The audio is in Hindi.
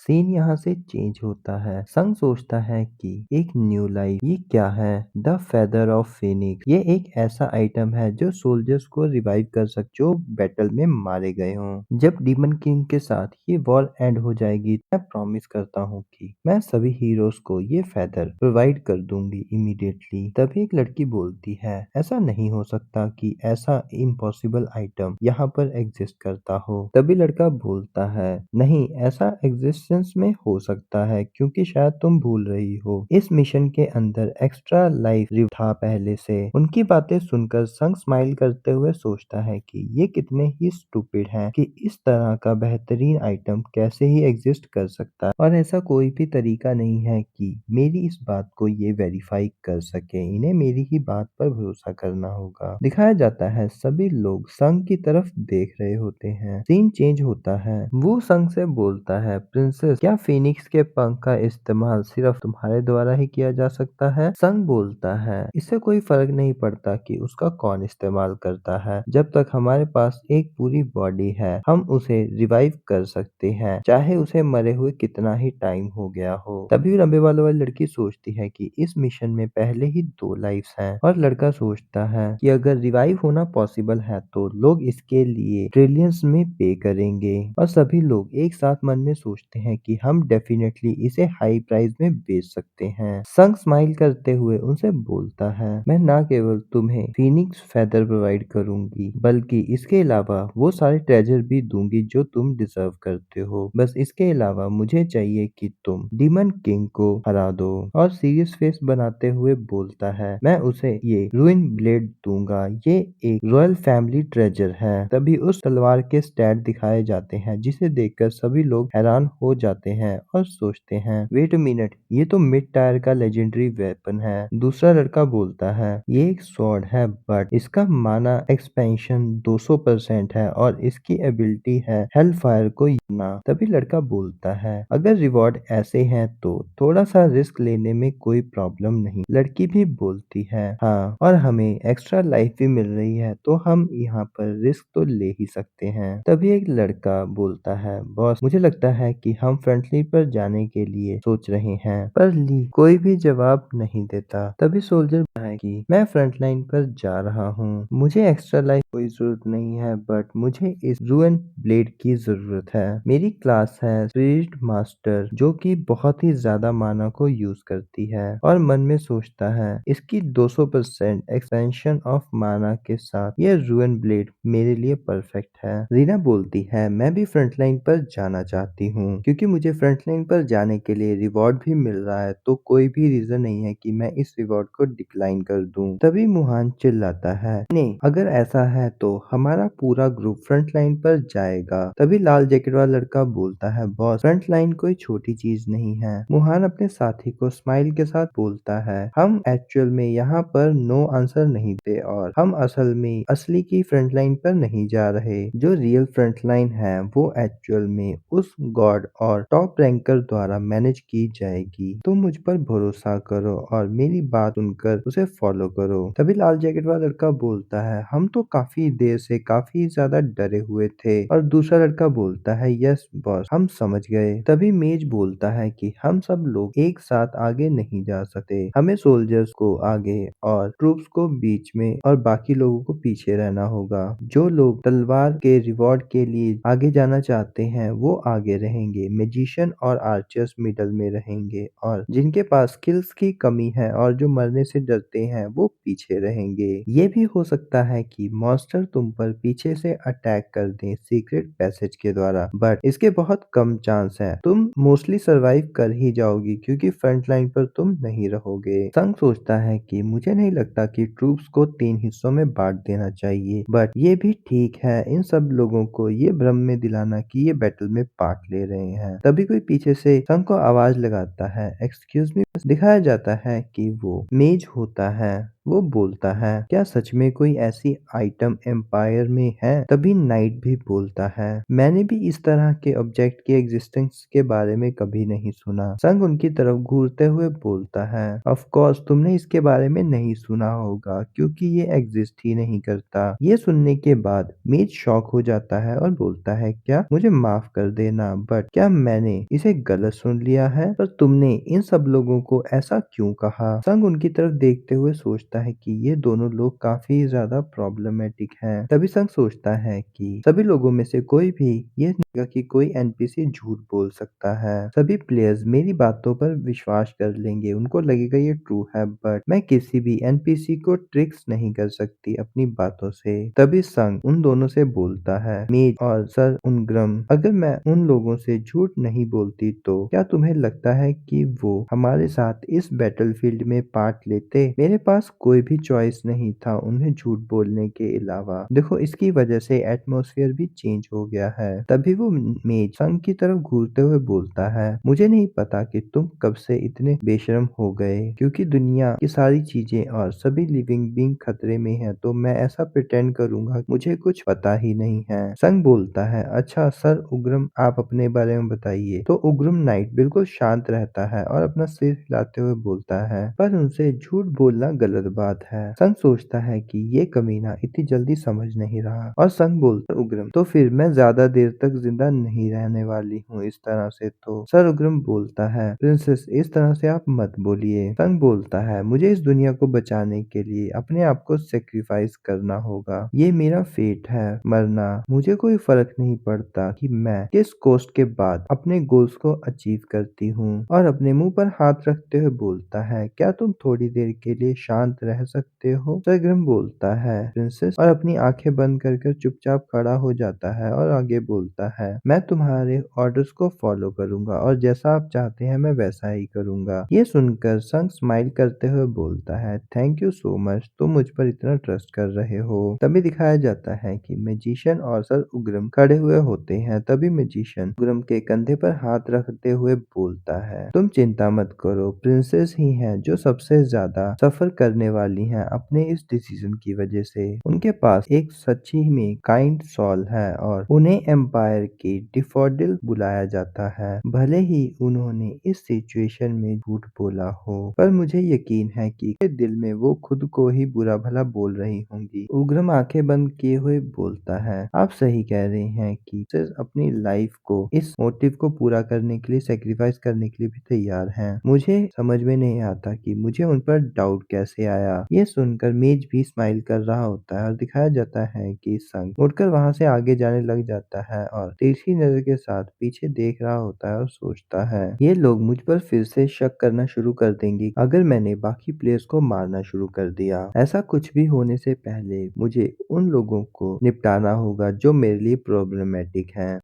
सीन यहाँ से चेंज होता है। संग सोचता है कि एक न्यू लाइफ, ये क्या है? द फेदर ऑफ फेनिक्स, ये एक ऐसा आइटम है जो सोल्जर्स को रिवाइव कर सकते जो बैटल में मारे गए हों। जब डीमन किंग के साथ ये वॉर एंड हो जाएगी, मैं प्रॉमिस करता हूँ कि मैं सभी हीरोज को ये फेदर प्रोवाइड कर दूंगी इमीडिएटली। तभी एक लड़की बोलती है, ऐसा नहीं हो सकता कि ऐसा इम्पॉसिबल आइटम यहाँ पर एग्जिस्ट करता हो। तभी लड़का बोलता है, नहीं, ऐसा एग्जिस्टेंस में हो सकता है क्योंकि शायद तुम भूल रही हो, इस मिशन के अंदर एक्स्ट्रा लाइफ था पहले से। उनकी बातें सुनकर संग स्माइल करते हुए सोचता है कि ये कितने ही स्टूपिड हैं कि इस तरह का बेहतरीन आइटम कैसे ही एग्जिस्ट कर सकता है, और ऐसा कोई भी तरीका नहीं है कि मेरी इस बात को ये वेरीफाई कर सके। इन्हें मेरी ही बात पर भरोसा करना होगा। दिखाया जाता है सभी लोग संग की तरफ देख रहे होते हैं। सीन चेंज होता है। वो संग से बोलता है, प्रिंसेस, क्या फिनिक्स के पंख का इस्तेमाल सिर्फ तुम्हारे द्वारा ही किया जा सकता है? संग बोलता है, इससे कोई फर्क नहीं पड़ता कि उसका कौन इस्तेमाल करता है, जब तक हमारे पास एक पूरी बॉडी है हम उसे रिवाइव कर सकते हैं, चाहे उसे मरे हुए कितना ही टाइम हो गया हो। तभी लंबे बालों वाली लड़की सोचती है कि इस मिशन में पहले ही 2 लाइफ्स हैं, और लड़का सोचता है कि अगर रिवाइव होना पॉसिबल है तो लोग इसके लिए ट्रिलियंस में पे करेंगे, और सभी लोग एक साथ मन में सोचते हैं कि हम डेफिनेटली इसे हाई प्राइस में बेच सकते हैं। संग स्माइल करते हुए उनसे बोलता है, मैं ना केवल तुम्हें फीनिक्स फेदर प्रोवाइड करूंगी बल्कि इसके अलावा वो सारे ट्रेजर भी दूंगी जो तुम डिजर्व करते हो। बस इसके अलावा मुझे चाहिए कि तुम डीमन किंग को हरा दो। और सीरियस फेस बनाते हुए बोलता है, मैं उसे ये रूइन ब्लेड दूंगा, ये एक रॉयल फैमिली ट्रेजर है। तभी उस तलवार के स्टैट दिखाए जाते हैं जिसे देखकर सभी लोग हैरान हो जाते हैं और सोचते हैं, वेट अ मिनट, ये तो मिड टायर का लेजेंडरी वेपन है। दूसरा लड़का बोलता है, ये एक स्वॉर्ड है बट इसका माना एक्सपेंशन 200% है और इसकी एबिलिटी है हेल फायर को यूना। तभी लड़का बोलता है, अगर रिवॉर्ड ऐसे हैं तो थोड़ा सा रिस्क लेने में कोई प्रॉब्लम नहीं। लड़की भी बोलती है, हाँ, और हमें एक्स्ट्रा लाइफ भी मिल रही है तो हम यहाँ पर रिस्क तो ले ही सकते हैं। तभी एक लड़का बोलता है, बॉस, मुझे लगता है कि हम फ्रंटलाइन पर जाने के लिए सोच रहे हैं। पर ली कोई भी जवाब नहीं देता। तभी सोल्जर है कि मैं फ्रंट लाइन पर जा रहा हूँ, मुझे एक्स्ट्रा लाइफ कोई जरूरत नहीं है बट मुझे इस रूएन ब्लेड की जरूरत है। मेरी क्लास है स्पिरिट मास्टर जो कि बहुत ही ज्यादा माना को यूज करती है, और मन में सोचता है इसकी 200% एक्सपेंशन ऑफ माना के साथ ये रूएन ब्लेड मेरे लिए परफेक्ट है। रीना बोलती है, मैं भी फ्रंट लाइन पर जाना चाहती हूँ क्योंकि मुझे फ्रंट लाइन पर जाने के लिए रिवॉर्ड भी मिल रहा है, तो कोई भी रीजन नहीं है कि मैं इस रिवॉर्ड को डिक्लाइन कर दूं। तभी मुहान चिल्लाता है, नहीं, अगर ऐसा है तो हमारा पूरा ग्रुप फ्रंट लाइन पर जाएगा। तभी लाल जैकेट वाला लड़का बोलता है, बॉस, फ्रंट लाइन कोई छोटी चीज नहीं है। मुहान अपने साथी को स्माइल के साथ बोलता है, हम एक्चुअल में यहाँ पर नो आंसर नहीं दे और हम असल में असली की फ्रंट लाइन पर नहीं जा रहे। जो रियल फ्रंट लाइन है वो एक्चुअल में उस गॉड और टॉप रैंकर द्वारा मैनेज की जाएगी। तुम मुझ पर भरोसा करो और मेरी बात सुनकर उसे फॉलो करो। तभी लाल जैकेट वाला लड़का बोलता है, हम तो काफी देर से काफी ज्यादा डरे हुए थे। और दूसरा लड़का बोलता है, यस बॉस, हम समझ गए। तभी मेज बोलता है कि हम सब लोग एक साथ आगे नहीं जा सकते, हमें सोल्जर्स को आगे और ट्रूप्स को बीच में और बाकी लोगों को पीछे रहना होगा। जो लोग तलवार के रिवॉर्ड के लिए आगे जाना चाहते हैं वो आगे रहेंगे, मैजिशियन और आर्चर्स मिडल में रहेंगे, और जिनके पास स्किल्स की कमी है और जो मरने से डरते हैं वो पीछे रहेंगे। ये भी हो सकता है कि मॉन्स्टर तुम पर पीछे से अटैक कर दें सीक्रेट पैसेज के द्वारा, बट इसके बहुत कम चांस है। तुम मोस्टली सरवाइव कर ही जाओगी क्योंकि फ्रंट लाइन पर तुम नहीं रहोगे। संग सोचता है कि मुझे नहीं लगता कि ट्रूप्स को 3 हिस्सों में बांट देना चाहिए, बट ये भी ठीक है इन सब लोगों को ये भ्रम में दिलाना कि ये बैटल में पार्ट ले रहे हैं। तभी कोई पीछे से संग को आवाज लगाता है, एक्सक्यूज मी दिखाया जाता है कि वो मेज होता है, वो बोलता है, क्या सच में कोई ऐसी आइटम एम्पायर में है? तभी नाइट भी बोलता है, मैंने भी इस तरह के ऑब्जेक्ट की एग्जिस्टेंस के बारे में कभी नहीं सुना। संग उनकी तरफ घूरते हुए बोलता है, ऑफ कोर्स तुमने इसके बारे में नहीं सुना होगा क्योंकि ये एग्जिस्ट ही नहीं करता। ये सुनने के बाद मेज शॉक हो जाता है और बोलता है, क्या मुझे माफ कर देना, बट क्या मैंने इसे गलत सुन लिया है? पर तुमने इन सब लोगों को ऐसा क्यों कहा? संग उनकी तरफ देखते हुए सोचता है कि ये दोनों लोग काफी ज्यादा प्रॉब्लमेटिक हैं। तभी संग सोचता है कि सभी लोगों में से कोई भी ये नहीं कि कोई एनपीसी झूठ बोल सकता है। सभी प्लेयर्स मेरी बातों पर विश्वास कर लेंगे, उनको लगेगा ये ट्रू है, बट मैं किसी भी एनपीसी को ट्रिक्स नहीं कर सकती अपनी बातों से। तभी संग उन दोनों से बोलता है, मेज और सर उनग्रम, अगर मैं उन लोगों से झूठ नहीं बोलती तो क्या तुम्हें लगता है कि वो हमारे साथ इस बैटलफील्ड में पार्ट लेते? मेरे पास कोई भी चॉइस नहीं था उन्हें झूठ बोलने के अलावा। देखो इसकी वजह से एटमॉस्फेयर भी चेंज हो गया है। तभी वो मेज संग की तरफ घूरते हुए बोलता है, मुझे नहीं पता कि तुम कब से इतने बेशर्म हो गए, क्योंकि दुनिया की सारी चीजें और सभी लिविंग बींग खतरे में है तो मैं ऐसा प्रिटेंड करूंगा मुझे कुछ पता ही नहीं है। संग बोलता है, अच्छा सर उग्रम आप अपने बारे में बताइए। तो उग्रम नाइट बिल्कुल शांत रहता है और अपना सिर हिलाते हुए बोलता है, पर उनसे झूठ बोलना गलत बात है। संग सोचता है कि ये कमीना इतनी जल्दी समझ नहीं रहा और संग बोलता है, उग्रम तो फिर मैं ज्यादा देर तक जिंदा नहीं रहने वाली हूँ इस तरह से तो। सर उग्रम बोलता है, प्रिंसेस इस तरह से आप मत बोलिए। संग बोलता है, मुझे इस दुनिया को बचाने के लिए अपने आप को सेक्रीफाइस करना होगा, ये मेरा फेट है मरना। मुझे कोई फर्क नहीं पड़ता कि मैं किस कॉस्ट के बाद अपने गोल्स को अचीव करती हूँ। और अपने मुंह पर हाथ रखते हुए बोलता है, क्या तुम थोड़ी देर के लिए शांत रह सकते हो? सरगर्म बोलता है, प्रिंसेस, और अपनी आंखें बंद कर चुपचाप खड़ा हो जाता है और आगे बोलता है, मैं तुम्हारे ऑर्डर्स को फॉलो करूंगा और जैसा आप चाहते हैं मैं वैसा ही करूंगा। ये सुनकर संग स्माइल करते हुए बोलता है, थैंक यू सो मच, तुम मुझ पर इतना ट्रस्ट कर रहे हो। तभी दिखाया जाता है कि मैजिशियन और सर उग्रम खड़े हुए होते हैं। तभी मैजिशियन उग्रम के कंधे पर हाथ रखते हुए बोलता है, तुम चिंता मत करो, प्रिंसेस ही हैं जो सबसे ज्यादा सफर करने वाली हैं अपने इस डिसीजन की वजह से। उनके पास एक सच्ची में काइंड सोल है और उन्हें एम्पायर की डिफोडिल बुलाया जाता है। भले ही उन्होंने इस सिचुएशन में झूठ बोला हो, पर मुझे यकीन है कि दिल में वो खुद को ही बुरा भला बोल रही होंगी। उग्रम आंखें बंद किए हुए बोलता है, आप सही कह रहे हैं कि सिर्फ अपनी लाइफ को इस मोटिव को पूरा करने के लिए सेक्रीफाइस करने के लिए भी तैयार हैं। मुझे समझ में नहीं आता कि मुझे उन पर डाउट कैसे आया। ये सुनकर मेज भी स्माइल कर रहा होता है और दिखाया जाता है कि संग मुड़कर वहां से आगे जाने लग जाता है और तिरछी नजर के साथ पीछे देख रहा होता है और सोचता है, ये लोग मुझ पर फिर से शक करना शुरू कर देंगे अगर मैंने बाकी प्लेयर्स को मारना शुरू कर दिया। ऐसा कुछ भी होने से पहले मुझे उन लोगों को निपटाना होगा जो मेरे लिए प्रॉब्लमेटिक हैं।